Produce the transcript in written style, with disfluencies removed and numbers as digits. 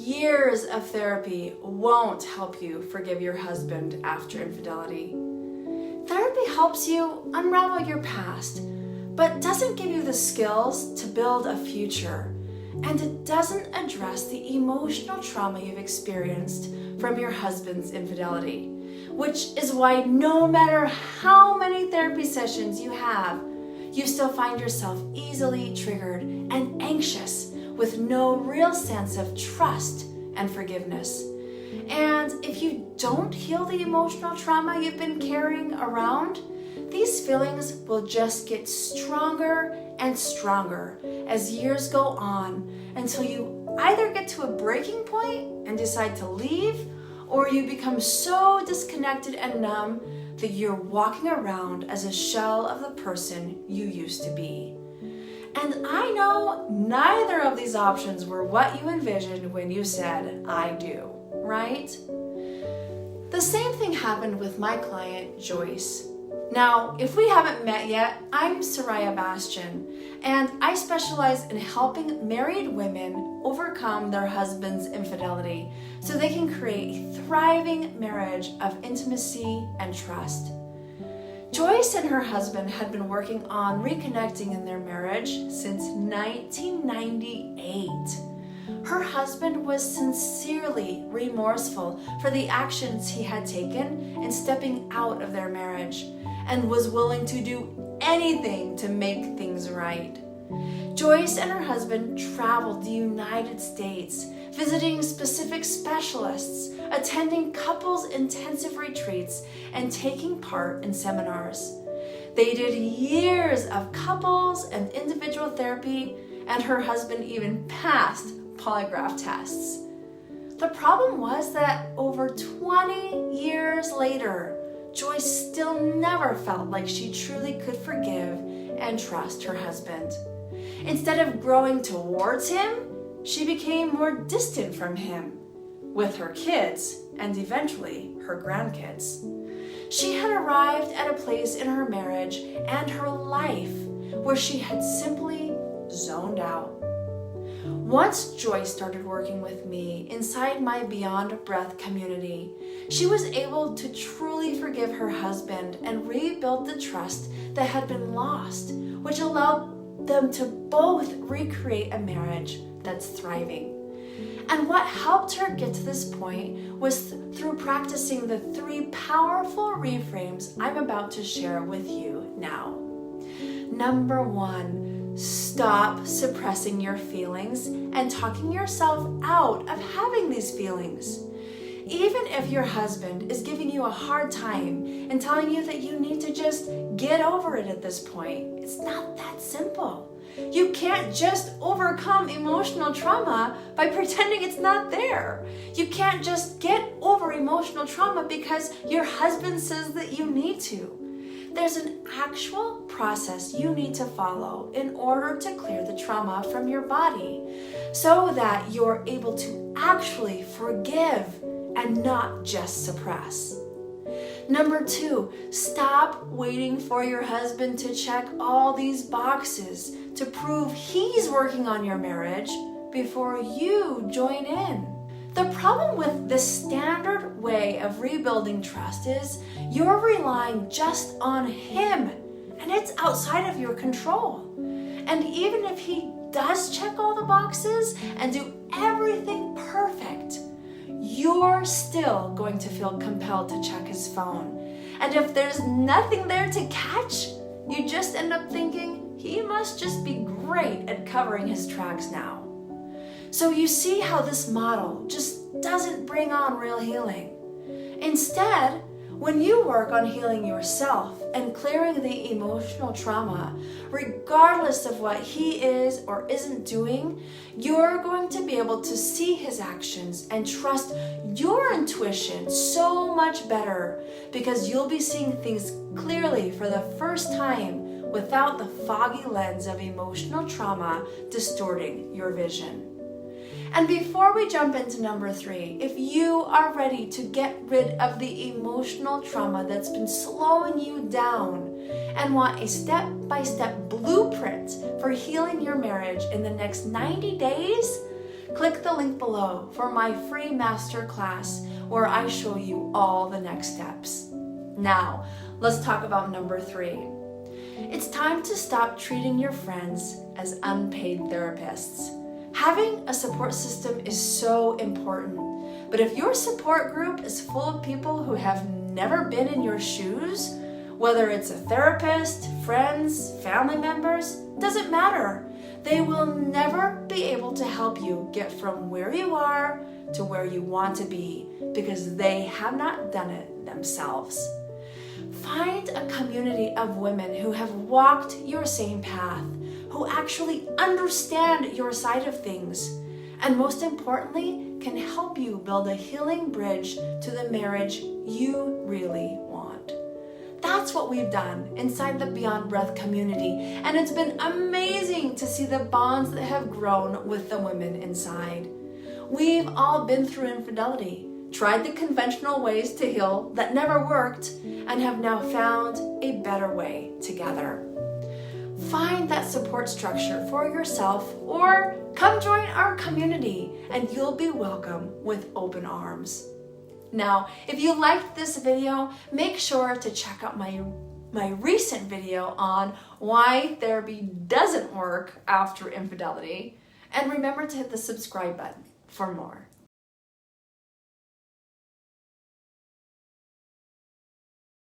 years of therapy won't help you forgive your husband after infidelity. Therapy helps you unravel your past, but doesn't give you the skills to build a future. And it doesn't address the emotional trauma you've experienced from your husband's infidelity, which is why no matter how many therapy sessions you have, you still find yourself easily triggered and anxious with no real sense of trust and forgiveness. And if you don't heal the emotional trauma you've been carrying around, these feelings will just get stronger and stronger as years go on until you either get to a breaking point and decide to leave, or you become so disconnected and numb that you're walking around as a shell of the person you used to be. And I know neither of these options were what you envisioned when you said, "I do," right? The same thing happened with my client, Joyce. Now, if we haven't met yet, I'm Soraya Bastian, and I specialize in helping married women overcome their husband's infidelity so they can create a thriving marriage of intimacy and trust. Joyce and her husband had been working on reconnecting in their marriage since 1998. Her husband was sincerely remorseful for the actions he had taken in stepping out of their marriage, and was willing to do anything to make things right. Joyce and her husband traveled the United States, visiting specific specialists, attending couples intensive retreats, and taking part in seminars. They did years of couples and individual therapy, and her husband even passed polygraph tests. The problem was that over 20 years later, Joyce still never felt like she truly could forgive and trust her husband. Instead of growing towards him, she became more distant from him, with her kids and eventually her grandkids. She had arrived at a place in her marriage and her life where she had simply zoned out. Once Joyce started working with me inside my Beyond Breath community, she was able to truly forgive her husband and rebuild the trust that had been lost, which allowed them to both recreate a marriage that's thriving. And what helped her get to this point was through practicing the 3 powerful reframes I'm about to share with you now. Number 1, stop suppressing your feelings and talking yourself out of having these feelings. Even if your husband is giving you a hard time and telling you that you need to just get over it at this point, it's not that simple. You can't just overcome emotional trauma by pretending it's not there. You can't just get over emotional trauma because your husband says that you need to. There's an actual process you need to follow in order to clear the trauma from your body so that you're able to actually forgive and not just suppress. Number 2, stop waiting for your husband to check all these boxes to prove he's working on your marriage before you join in. The problem with this standard way of rebuilding trust is you're relying just on him, and it's outside of your control. And even if he does check all the boxes and do everything perfect, you're still going to feel compelled to check his phone. And if there's nothing there to catch, you just end up thinking he must just be great at covering his tracks now. So you see how this model just doesn't bring on real healing. Instead, when you work on healing yourself and clearing the emotional trauma, regardless of what he is or isn't doing, you're going to be able to see his actions and trust your intuition so much better because you'll be seeing things clearly for the first time without the foggy lens of emotional trauma distorting your vision. And before we jump into number 3, if you are ready to get rid of the emotional trauma that's been slowing you down and want a step-by-step blueprint for healing your marriage in the next 90 days, click the link below for my free masterclass where I show you all the next steps. Now, let's talk about number 3. It's time to stop treating your friends as unpaid therapists. Having a support system is so important, but if your support group is full of people who have never been in your shoes, whether it's a therapist, friends, family members, doesn't matter. They will never be able to help you get from where you are to where you want to be because they have not done it themselves. Find a community of women who have walked your same path, who actually understand your side of things, and most importantly, can help you build a healing bridge to the marriage you really want. That's what we've done inside the Beyond Breath community, and it's been amazing to see the bonds that have grown with the women inside. We've all been through infidelity, tried the conventional ways to heal that never worked, and have now found a better way together. Find that support structure for yourself or come join our community and you'll be welcome with open arms. Now, if you liked this video, make sure to check out my recent video on why therapy doesn't work after infidelity, and remember to hit the subscribe button for more.